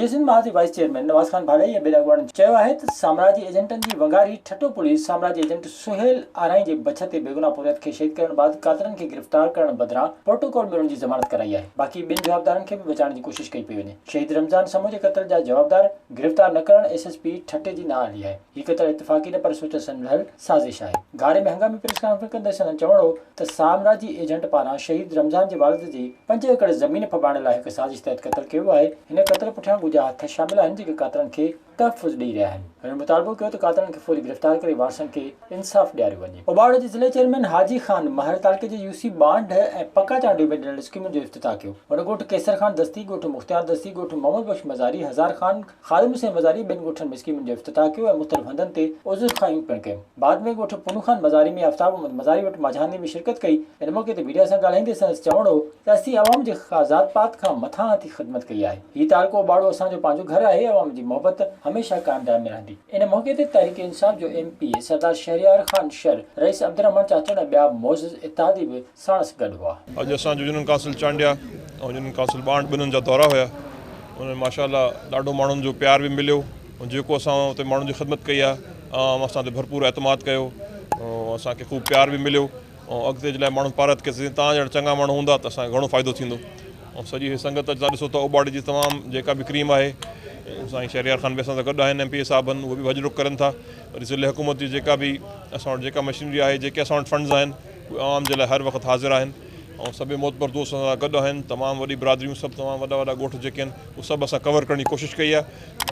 जेसिन Mahaji wise chairman Nawaz Khan भाड़ई ऐं ॿिनि अॻुवाणनि चयो आहे त साम्राजी एजेंटनि जी वंगारी ठटो पुलिस साम्राजी एजेंट सुहेल आराई जे बछ ते बेगुनाह पुलिस खे शहीद करण बाद कातरनि खे गिरफ़्तार करण बदिरां प्रोटोकॉल में उन्हनि जी ज़मानत कराई आहे। बाक़ी ॿिनि जवाबदारनि खे बि बचाइण जी कोशिश कई पई वञे। शहीद रमज़ान समूह जे क़त्ल जा जवाबदार गिरफ़्तार न करण SSP ठटे जी नाअहली आहे। हीउ क़त्ल इत्तफ़ाक़ी न पर सोचे सम्झियल साज़िश आहे। घारे में हंगामी प्रेस कॉन्फ्रेंस कंदे संदन चवण हो त साम्राजी एजेंट पारां शहीद रमज़ान जे वालिद जी 5 एकड़ ज़मीन फबाइण लाइ हिकु साज़िश तहत क़त्ल कयो आहे। हिन क़त्ल पुठियां ॻुझा हथ शामिल आहिनि जेके कातरनि खे तहफ़ुज़ ॾेई रहिया आहिनि। हुननि मुतालबो कयो त कातरनि खे फौरी गिरफ़्तार करे वारसनि खे इंसाफ़ ॾियारियो वञे। ओबाड़ जे ज़िले चेयरमैन हाजी ख़ान महर तालके जे UC बांड ऐं पक्का चांडियूं में ॾिनल स्कीमुनि जो इफ़्तिताह कयो। हुन ॻोठ केसर ख़ान दस्ती, ॻोठ मुख़्तियार दस्ती, ॻोठ मोहम्मद बख्श मज़ारी, हज़ार ख़ान ख़ादिम हुसैन मज़ारी ॿिनि ॻोठनि में स्कीमुनि जो इफ़्तिताह कयो ऐं मुख़्तलिफ़ हंधनि ते उज़ुर ख़ायूं पिणु कयूं। बाद में ॻोठ पुनू ख़ान मज़ारी में आफ़ताब अहमद मज़ारी वटि माझानी में शिरकत कई। इन मौक़े ते मीडिया सां ॻाल्हाईंदे संदसि चवण हो त असीं अवाम जे ज़ात पात खां मथां अची ख़िदमत कई आहे। हीउ तालको ओबाड़ो असांजो पंहिंजो घर आहे। अवाम जी मोहबत हमेशह काइम दाइम में रहंदी। इन मौक़े ते तहरीक इंसाफ़ जो MP सरदार Shahryar Khan sir, rice Abdurrahman चाचड़ ऐं ॿिया मोज़िज़ इत्तेहादी बि साणुसि गॾु हुआ। अॼु असांजो यूनियन काउंसिल चांडिया ऐं यूनियन काउंसिल बांड ॿिन्हिनि जा दौरा हुया। उन माशाअल्लाह ॾाढो माण्हुनि जो प्यार बि मिलियो ऐं जेको असां उते माण्हुनि जी ख़िदमत कई आहे असां ते भरपूर एतमाद कयो ऐं असांखे ख़ूब प्यार बि मिलियो ऐं अॻिते जे लाइ माण्हू पारत के तव्हां जहिड़ा चङा माण्हू हूंदा त असांखे घणो फ़ाइदो थींदो। ऐं सॼी संगत तव्हां ॾिसो त ओबाड़ी जी तमामु जेका बि क्रीम आहे साईं शहरियार ख़ान बि असां सां गॾु आहिनि। MP साहब आहिनि, उहे बि वजरुक करनि था। वरी ज़िले हुकूमत जी जेका बि असां वटि जेका मशीनरी आहे, जेके असां वटि फंड्स आहिनि, उहे आवाम जे लाइ हर वक़्तु हाज़िर आहिनि ऐं सभई मोतबर दोस्त असां सां गॾु आहिनि। तमामु वॾी बिरादरियूं सभु तमामु वॾा वॾा ॻोठ जेके आहिनि उहे सभु असां कवर करण जी कोशिशि कई आहे।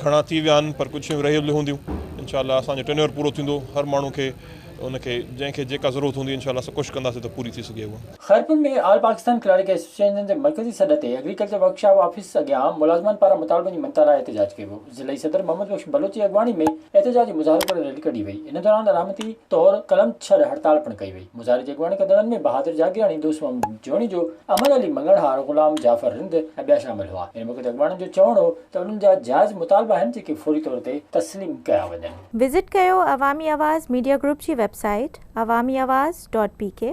घणा थी विया आहिनि पर कुझु रहियल हूंदियूं। इंशाअल्लाह असांजो टेन्योर पूरो थींदो, हर माण्हू खे उनखे जंहिंखे जेका ज़रूरत हूंदी इंशाअल्लाह असां कोशिशि कंदासीं त पूरी थी सघे उहा। खैरपुर में ऑल पाकिस्तान क्लर्क एसोसिएशन जे मरकज़ी सॾ ते एग्रीकल्चर वर्कशॉप ऑफिस अॻियां मुलाज़िमनि पारां मुतालबनि जी मनता लाइ एहतजाज कयो वियो। ज़िले सदर मोहम्मद बख्श बलोच जी अॻवानी में एहतजाजी मुज़ाहिरो करे रैली कढी वई। इन दौरान अलामती तौर कलम छड़ हड़ताल पिणु कई वई। मुज़ाहिरे जी अॻवानी कंदड़नि में बहादुर जागियानी, दोस्त मोहम्मद जोनी जो, अहमद अली मंगड़हार, ग़ुलाम जाफ़र रिंद ऐं ॿिया शामिल हुआ। इन मौक़े ते अॻवाणनि जो चवणो हो त उन्हनि जा जाइज़ मुतालबा आहिनि जेके फौरी तौर ते तस्लीम कया वञनि। विज़िट कयो अवामी आवाज़ मीडिया ग्रुप जी वेबसाइट awamiawaz.pk